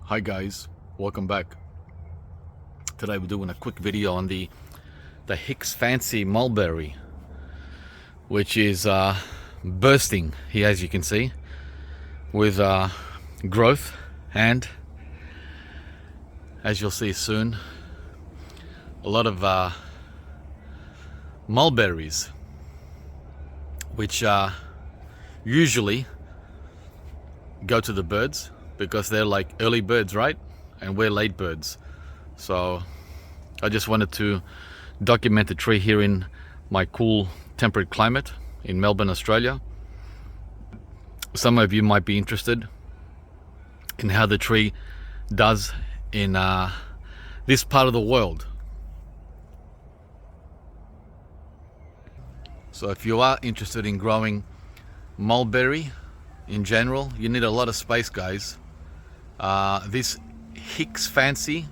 Hi guys, welcome back. Today we're doing a quick video on the Hicks fancy mulberry, which is bursting here, as you can see, with growth, and as you'll see soon, a lot of mulberries, which usually go to the birds because they're like early birds, right? And we're late birds. So I just wanted to document the tree here in my cool temperate climate in Melbourne, Australia. Some of you might be interested in how the tree does in this part of the world. So if you are interested in growing mulberry in general, you need a lot of space, guys. This Hicks fancy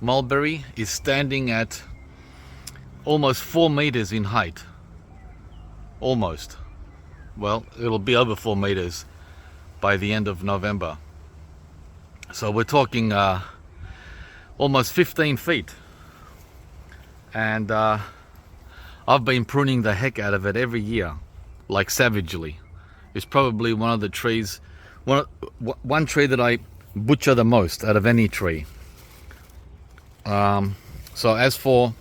mulberry is standing at almost 4 meters in height. Almost. Well, it'll be over 4 meters by the end of November. So we're talking almost 15 feet. And I've been pruning the heck out of it every year, like savagely. It's probably one of the trees, one tree that I butcher the most out of any tree. So as for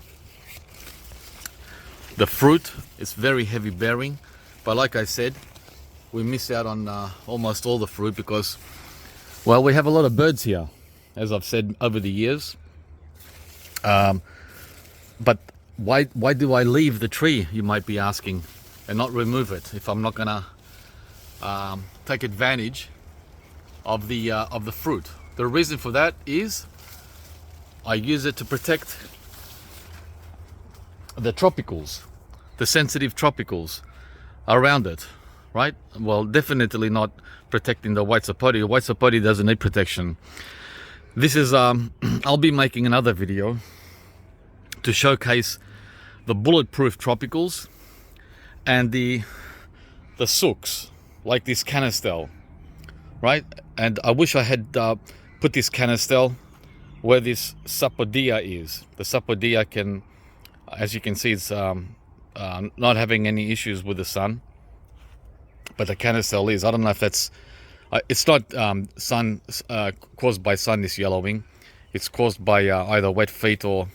the fruit, it's very heavy bearing, but like I said, we miss out on almost all the fruit because, well, we have a lot of birds here, as I've said over the years. But why do I leave the tree, you might be asking, and not remove it if I'm not gonna take advantage of the fruit? The reason for that is I use it to protect the tropicals, the sensitive tropicals around it, right? Well, definitely not protecting the white sapote. White sapote doesn't need protection. This is I'll be making another video to showcase the bulletproof tropicals and the sooks, like this canistel, right? And I wish I had put this canistel where this sapodia is. The sapodia can, as you can see, it's not having any issues with the sun, but the canistel is. I don't know if that's it's not sun caused by sun, this yellowing. It's caused by either wet feet or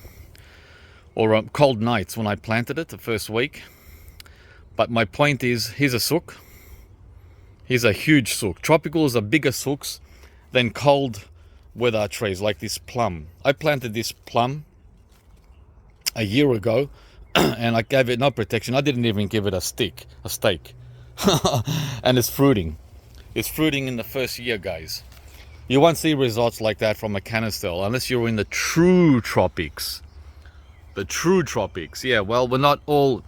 cold nights when I planted it the first week. But my point is, here's a sook. Here's a huge sook. Tropicals are bigger sooks than cold weather trees, like this plum. I planted this plum a year ago and I gave it no protection. I didn't even give it a stake. And it's fruiting. It's fruiting in the first year, guys. You won't see results like that from a canistel unless you're in the true tropics. The true tropics. Yeah, well, we're not all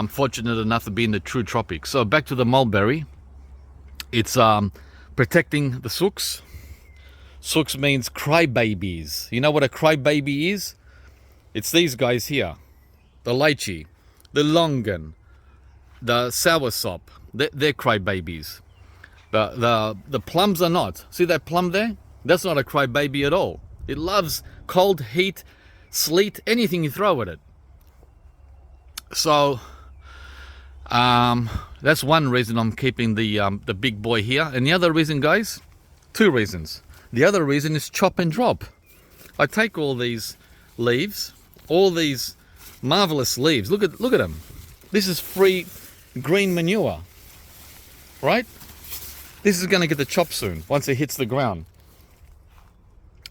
fortunate enough to be in the true tropics. So back to the mulberry. It's protecting the sooks. Sooks means crybabies. You know what a crybaby is? It's these guys here. The lychee, the longan, the soursop. They're crybabies. The plums are not. See that plum there? That's not a crybaby at all. It loves cold, heat, sleet, anything you throw at it. So that's one reason I'm keeping the big boy here. And the other reason, guys, 2 reasons. The other reason is chop and drop. I take all these leaves, all these marvelous leaves. Look at them. This is free green manure, right? This is going to get the chop soon once it hits the ground.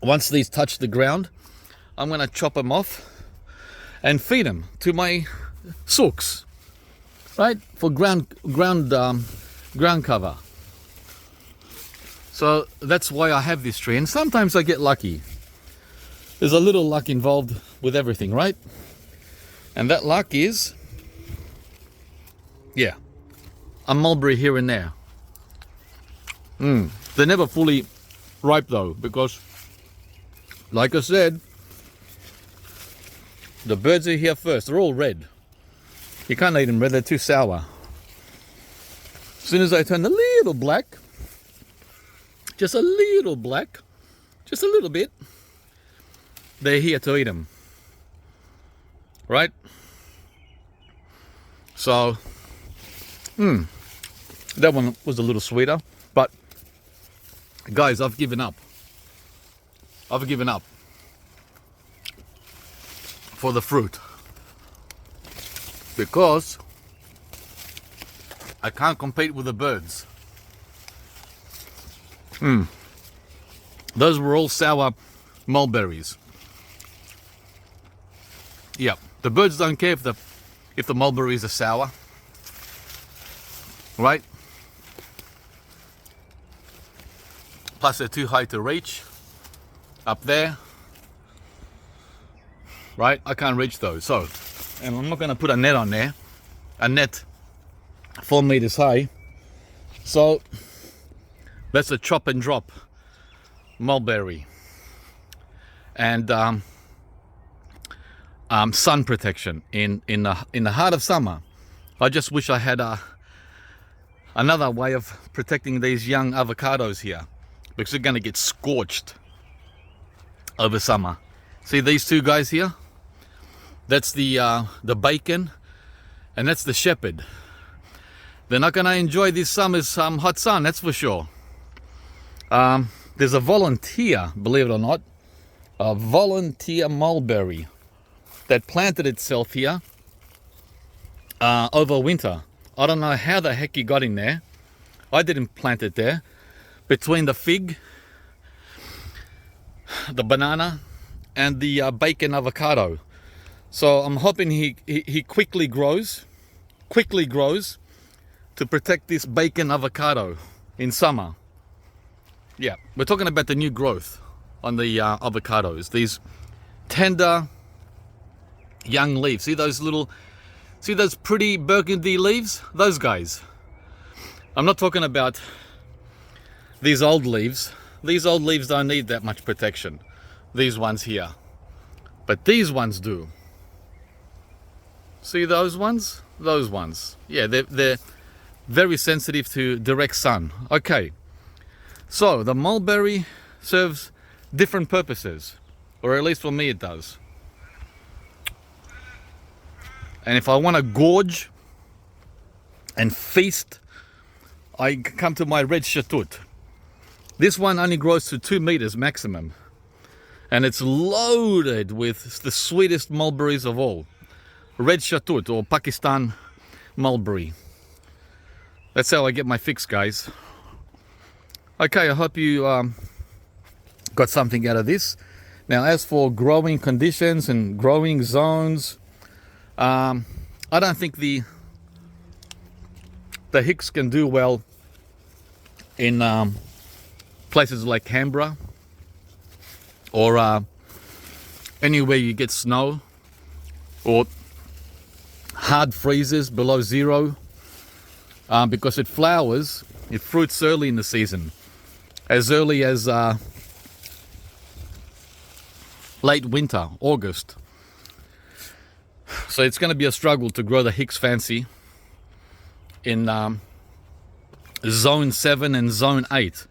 Once these touch the ground, I'm going to chop them off and feed them to my sooks, right? For ground cover. So that's why I have this tree, and sometimes I get lucky. There's a little luck involved with everything, right? And that luck is, yeah, a mulberry here and there. They're never fully ripe though, because like I said, the birds are here first. They're all red. You can't eat them red, they're too sour. As soon as I turn a little black, just a little black, just a little bit. They're here to eat them, right? So, that one was a little sweeter, but guys, I've given up. I've given up for the fruit because I can't compete with the birds. Those were all sour mulberries. Yep, the birds don't care if the mulberries are sour, right? Plus they're too high to reach up there, right? I can't reach those. So, and I'm not going to put a net on there, a net 4 meters high. So that's a chop and drop mulberry. And sun protection in the heart of summer. I just wish I had another way of protecting these young avocados here, because they're going to get scorched over summer. See these two guys here? That's the bacon, and that's the shepherd. They're not going to enjoy this summer's hot sun, that's for sure. There's a volunteer, believe it or not, a volunteer mulberry that planted itself here over winter. I don't know how the heck he got in there. I didn't plant it there. Between the fig, the banana, and the bacon avocado. So I'm hoping he quickly grows to protect this bacon avocado in summer. Yeah, we're talking about the new growth on the avocados. These tender young leaves. See those pretty burgundy leaves? Those guys. I'm not talking about these old leaves. These old leaves don't need that much protection. These ones here. But these ones do. See those ones? Those ones. Yeah, they're very sensitive to direct sun. Okay. So the mulberry serves different purposes. Or at least for me it does. And if I want to gorge and feast, I come to my red shatut. This one only grows to 2 meters maximum. And it's loaded with the sweetest mulberries of all. Red shatut, or Pakistan mulberry. That's how I get my fix, guys. Okay, I hope you got something out of this. Now, as for growing conditions and growing zones, I don't think the Hicks can do well in places like Canberra or anywhere you get snow or hard freezes below zero, because it flowers, it fruits early in the season, as early as late winter, August. So it's going to be a struggle to grow the Hicks fancy in zone 7 and zone 8.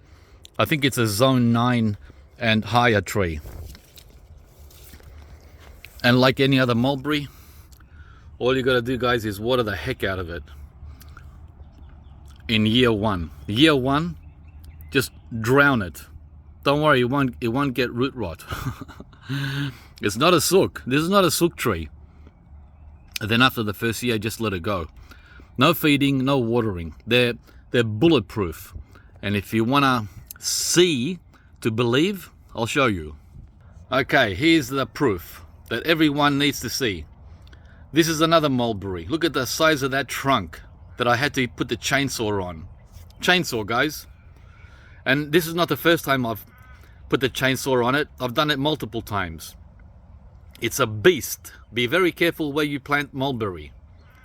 I think it's a zone 9 and higher tree. And like any other mulberry, all you got to do, guys, is water the heck out of it in year 1. Year 1, just drown it. Don't worry, it won't get root rot. It's not a sook. This is not a sook tree. And then after the first year, just let it go. No feeding, no watering. They're bulletproof. And if you want to see to believe, I'll show you. Okay, here's the proof that everyone needs to see. This is another mulberry. Look at the size of that trunk that I had to put the chainsaw on. Chainsaw, guys. And this is not the first time I've put the chainsaw on it. I've done it multiple times. It's a beast. Be very careful where you plant mulberry,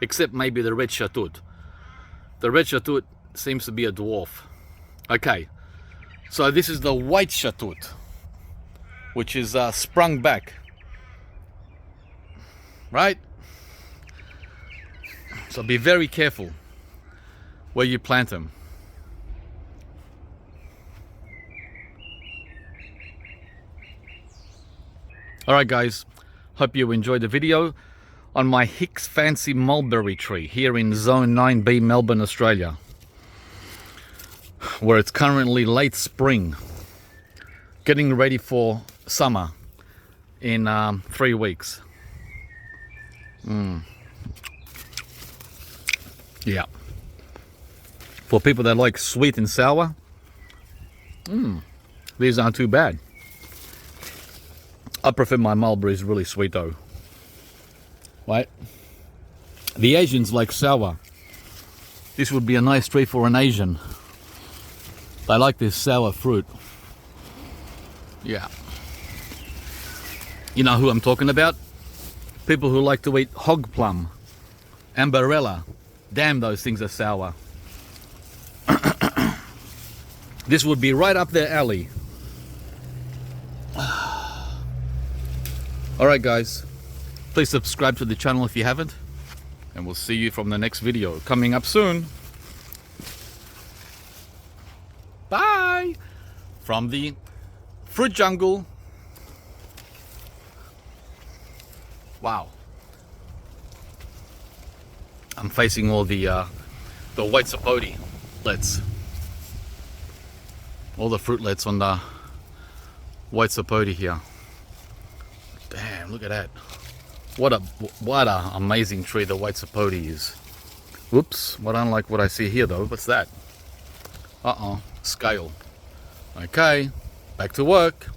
except maybe the red shatut. The red shatut seems to be a dwarf. Okay, so this is the white shatut, which is sprung back, right? So be very careful where you plant them. Alright guys, hope you enjoyed the video on my Hicks fancy mulberry tree here in Zone 9B, Melbourne, Australia, where it's currently late spring, getting ready for summer in 3 weeks. Yeah. For people that like sweet and sour, these aren't too bad. I prefer my mulberries really sweet though. Right? The Asians like sour. This would be a nice tree for an Asian. They like this sour fruit. Yeah. You know who I'm talking about? People who like to eat hog plum, ambarella. Damn, those things are sour. This would be right up their alley. Alright guys, please subscribe to the channel if you haven't, and we'll see you from the next video coming up soon. Bye! From the fruit jungle. Wow. I'm facing all the white sapote lets. All the fruitlets on the white sapote here. Damn, look at that. What a amazing tree the white sapote is. Whoops, I don't like what I see here though. What's that? Scale. Okay, back to work.